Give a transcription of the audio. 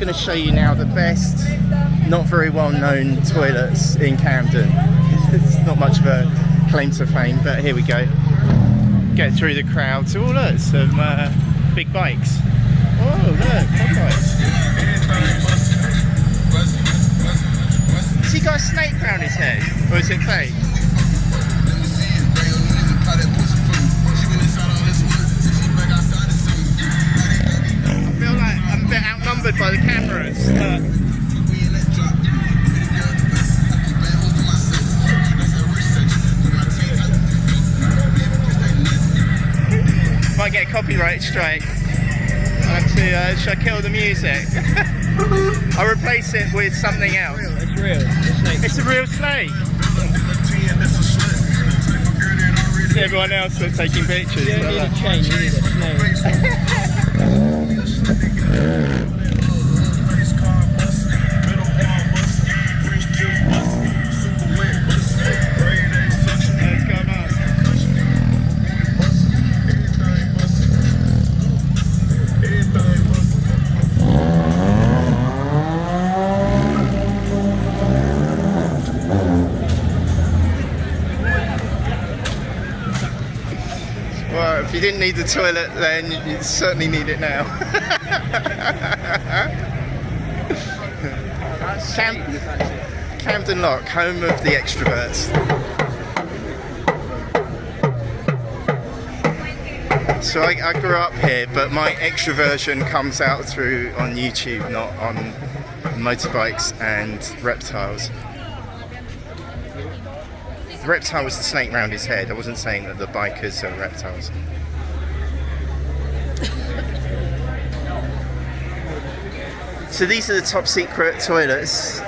going to show you now the best, not very well known toilets in Camden. It's not much of a claim to fame, but here we go. Get through the crowd. Oh look, some big bikes. Oh look, motorbikes. Has he got a snake around his head? Or is it fake? I feel like I'm a bit outnumbered by the cameras. Might get a copyright strike. Should I kill the music? I'll replace it with something else. It's real. It's a real snake. See everyone else that's taking pictures. You don't need a chain, you need a snake. Well, if you didn't need the toilet then, you certainly need it now. Camden Lock, home of the extroverts. So I grew up here, but my extroversion comes out through on YouTube, not on motorbikes and reptiles. The reptile was the snake round his head. I wasn't saying that the bikers are reptiles. So these are the top secret toilets